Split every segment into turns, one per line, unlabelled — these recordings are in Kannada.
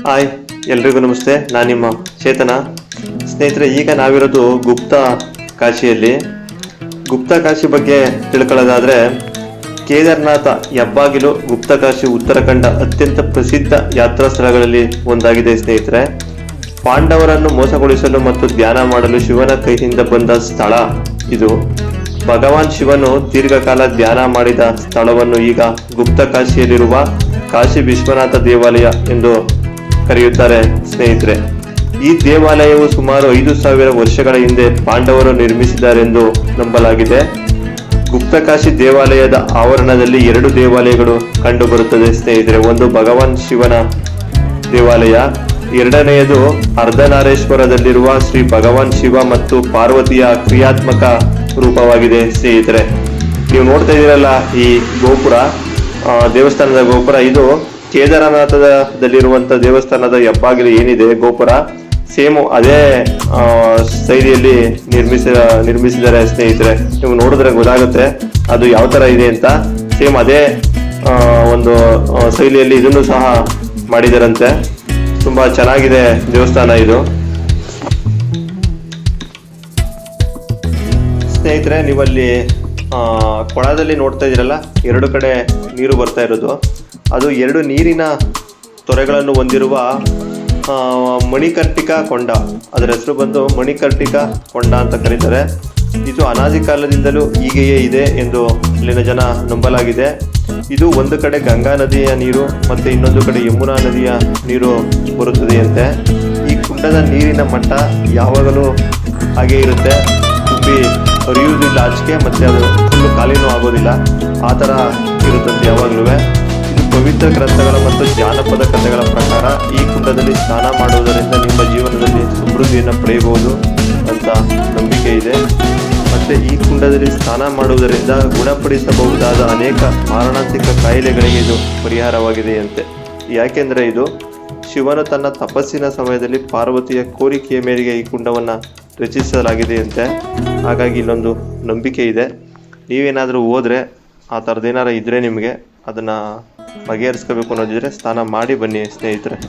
ಹಾಯ್, ಎಲ್ರಿಗೂ ನಮಸ್ತೆ. ನಾನು ನಿಮ್ಮ ಚೇತನ. ಸ್ನೇಹಿತರೆ, ಈಗ ನಾವಿರೋದು ಗುಪ್ತ ಕಾಶಿಯಲ್ಲಿ. ಗುಪ್ತ ಕಾಶಿ ಬಗ್ಗೆ ತಿಳ್ಕೊಳ್ಳೋದಾದ್ರೆ, ಕೇದಾರನಾಥ ಹೆಬ್ಬಾಗಿಲು ಗುಪ್ತಕಾಶಿ ಉತ್ತರಾಖಂಡ ಅತ್ಯಂತ ಪ್ರಸಿದ್ಧ ಯಾತ್ರಾ ಸ್ಥಳಗಳಲ್ಲಿ ಒಂದಾಗಿದೆ. ಸ್ನೇಹಿತರೆ, ಪಾಂಡವರನ್ನು ಮೋಸಗೊಳಿಸಲು ಮತ್ತು ಧ್ಯಾನ ಮಾಡಲು ಶಿವನ ಕೈಯಿಂದ ಬಂದ ಸ್ಥಳ ಇದು. ಭಗವಾನ್ ಶಿವನು ದೀರ್ಘಕಾಲ ಧ್ಯಾನ ಮಾಡಿದ ಸ್ಥಳವನ್ನು ಈಗ ಗುಪ್ತ ಕಾಶಿಯಲ್ಲಿರುವ ಕಾಶಿ ವಿಶ್ವನಾಥ ದೇವಾಲಯ ಎಂದು ಕರೆಯುತ್ತಾರೆ. ಸ್ನೇಹಿತರೆ, ಈ ದೇವಾಲಯವು ಸುಮಾರು 5,000 ವರ್ಷಗಳ ಹಿಂದೆ ಪಾಂಡವರು ನಿರ್ಮಿಸಿದ್ದಾರೆಂದು ನಂಬಲಾಗಿದೆ. ಗುಪ್ತಕಾಶಿ ದೇವಾಲಯದ ಆವರಣದಲ್ಲಿ 2 ದೇವಾಲಯಗಳು ಕಂಡು ಬರುತ್ತದೆ. ಸ್ನೇಹಿತರೆ, ಒಂದು ಭಗವಾನ್ ಶಿವನ ದೇವಾಲಯ, ಎರಡನೆಯದು ಅರ್ಧನಾರೇಶ್ವರದಲ್ಲಿರುವ ಶ್ರೀ ಭಗವಾನ್ ಶಿವ ಮತ್ತು ಪಾರ್ವತಿಯ ಕ್ರಿಯಾತ್ಮಕ ರೂಪವಾಗಿದೆ. ಸ್ನೇಹಿತರೆ, ನೀವು ನೋಡ್ತಾ ಇದ್ದೀರಲ್ಲ ಈ ಗೋಪುರ, ದೇವಸ್ಥಾನದ ಗೋಪುರ, ಇದು ಕೇದಾರನಾಥದಲ್ಲಿರುವಂತ ದೇವಸ್ಥಾನದ ಹೆಬ್ಬಾಗಿಲು ಏನಿದೆ ಗೋಪುರ, ಸೇಮ್ ಅದೇ ಶೈಲಿಯಲ್ಲಿ ನಿರ್ಮಿಸಿದ್ದಾರೆ. ಸ್ನೇಹಿತರೆ, ನೀವು ನೋಡಿದ್ರೆ ಗೊತ್ತಾಗುತ್ತೆ ಅದು ಯಾವ ತರ ಇದೆ ಅಂತ. ಸೇಮ್ ಅದೇ ಒಂದು ಶೈಲಿಯಲ್ಲಿ ಇದನ್ನು ಸಹ ಮಾಡಿದಾರಂತೆ. ತುಂಬಾ ಚೆನ್ನಾಗಿದೆ ದೇವಸ್ಥಾನ ಇದು. ಸ್ನೇಹಿತರೆ, ನೀವಲ್ಲಿ ಕೊಳದಲ್ಲಿ ನೋಡ್ತಾ ಇದ್ದೀರಲ್ಲ, 2 ಕಡೆ ನೀರು ಬರ್ತಾ ಇರೋದು, ಅದು 2 ನೀರಿನ ತೊರೆಗಳನ್ನು ಹೊಂದಿರುವ ಮಣಿಕರ್ಟಿಕಾ ಕೊಂಡ. ಅದರ ಹೆಸರು ಬಂದು ಮಣಿಕರ್ಟಿಕಾ ಕೊಂಡ ಅಂತ ಕರೀತಾರೆ. ಇದು ಅನಾದಿ ಕಾಲದಿಂದಲೂ ಹೀಗೆಯೇ ಇದೆ ಎಂದು ಅಲ್ಲಿನ ಜನ ನಂಬಲಾಗಿದೆ. ಇದು ಒಂದು ಕಡೆ ಗಂಗಾ ನದಿಯ ನೀರು ಮತ್ತೆ ಇನ್ನೊಂದು ಕಡೆ ಯಮುನಾ ನದಿಯ ನೀರು ಬರುತ್ತದೆಯಂತೆ. ಈ ಕುಂಡದ ನೀರಿನ ಮಟ್ಟ ಯಾವಾಗಲೂ ಹಾಗೆ ಇರುತ್ತೆ, ತುಂಬಿ ಹರಿಯುವುದಿಲ್ಲ ಆಚೆಗೆ, ಮತ್ತೆ ಅದು ಫುಲ್ಲು ಖಾಲಿನೂ ಆಗೋದಿಲ್ಲ, ಆ ಥರ ಇರುತ್ತಂತೆ ಯಾವಾಗಲೂ. ಇದು ಪವಿತ್ರ ಗ್ರಂಥಗಳ ಮತ್ತು ಜಾನಪದ ಕಥೆಗಳ ಪ್ರಕಾರ ಈ ಕುಂಡದಲ್ಲಿ ಸ್ನಾನ ಮಾಡುವುದರಿಂದ ನಿಮ್ಮ ಜೀವನದಲ್ಲಿ ಸಮೃದ್ಧಿಯನ್ನು ಪಡೆಯಬಹುದು ಅಂತ ನಂಬಿಕೆ ಇದೆ. ಮತ್ತೆ ಈ ಕುಂಡದಲ್ಲಿ ಸ್ನಾನ ಮಾಡುವುದರಿಂದ ಗುಣಪಡಿಸಬಹುದಾದ ಅನೇಕ ಮಾರಣಾಂತಿಕ ಕಾಯಿಲೆಗಳಿಗೆ ಇದು ಪರಿಹಾರವಾಗಿದೆಯಂತೆ. ಯಾಕೆಂದರೆ ಇದು ಶಿವನು ತನ್ನ ತಪಸ್ಸಿನ ಸಮಯದಲ್ಲಿ ಪಾರ್ವತಿಯ ಕೋರಿಕೆಯ ಮೇರೆಗೆ ಈ ಕುಂಡವನ್ನು ರಚಿಸಲಾಗಿದೆಯಂತೆ. ಹಾಗಾಗಿ ಇಲ್ಲೊಂದು ನಂಬಿಕೆ ಇದೆ. ನೀವೇನಾದರೂ ಹೋದರೆ ಆ ಥರದ್ದೇನಾರು ಇದ್ದರೆ ನಿಮಗೆ ಅದನ್ನು ಬಗೆಹರಿಸ್ಕೋಬೇಕು ಅನ್ನೋದಿದ್ರೆ ಸ್ನಾನ ಮಾಡಿ ಬನ್ನಿ ಸ್ನೇಹಿತರೆ.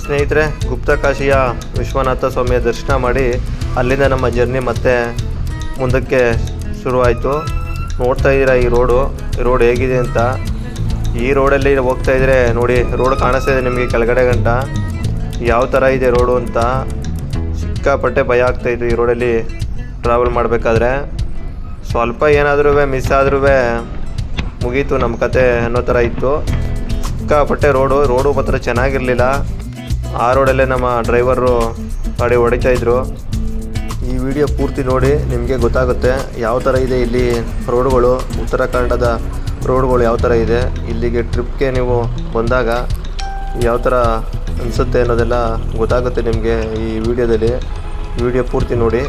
ಸ್ನೇಹಿತರೆ, ಗುಪ್ತಕಾಶಿಯ ವಿಶ್ವನಾಥ ಸ್ವಾಮಿಯ ದರ್ಶನ ಮಾಡಿ ಅಲ್ಲಿಂದ ನಮ್ಮ ಜರ್ನಿ ಮತ್ತೆ ಮುಂದಕ್ಕೆ ಶುರುವಾಯಿತು. ನೋಡ್ತಾ ಇದ್ದೀರಾ ಈ ರೋಡ್ ಹೇಗಿದೆ ಅಂತ. ಈ ರೋಡಲ್ಲಿ ಹೋಗ್ತಾ ಇದ್ರೆ ನೋಡಿ, ರೋಡ್ ಕಾಣಿಸ್ತಾ ಇದೆ ನಿಮಗೆ ಕೆಳಗಡೆ ಗಂಟ, ಯಾವ ಥರ ಇದೆ ರೋಡು ಅಂತ. ಸಿಕ್ಕಾಪಟ್ಟೆ ಭಯ ಆಗ್ತಾಯಿತ್ತು ಈ ರೋಡಲ್ಲಿ ಟ್ರಾವೆಲ್ ಮಾಡಬೇಕಾದ್ರೆ. ಸ್ವಲ್ಪ ಏನಾದರೂ ಮಿಸ್ ಆದ್ರೂ ಮುಗೀತು ನಮ್ಮ ಕತೆ ಅನ್ನೋ ಥರ ಇತ್ತು. ಸಿಕ್ಕಾಪಟ್ಟೆ ರೋಡು ಮಾತ್ರ ಚೆನ್ನಾಗಿರಲಿಲ್ಲ. ಆ ರೋಡಲ್ಲೇ ನಮ್ಮ ಡ್ರೈವರು ಗಾಡಿ ಹೊಡಿತಾಯಿದ್ರು. ಈ ವಿಡಿಯೋ ಪೂರ್ತಿ ನೋಡಿ, ನಿಮಗೆ ಗೊತ್ತಾಗುತ್ತೆ ಯಾವ ಥರ ಇದೆ ಇಲ್ಲಿ ರೋಡ್ಗಳು, ಉತ್ತರಾಖಂಡದ ರೋಡ್ಗಳು ಯಾವ ಥರ ಇದೆ. ಇಲ್ಲಿಗೆ ಟ್ರಿಪ್ಗೆ ನೀವು ಬಂದಾಗ ಯಾವ ಥರ ಅನಿಸುತ್ತೆ ಅನ್ನೋದೆಲ್ಲ ಗೊತ್ತಾಗುತ್ತೆ ನಿಮಗೆ ಈ ವಿಡಿಯೋದಲ್ಲಿ. ವಿಡಿಯೋ ಪೂರ್ತಿ ನೋಡಿ.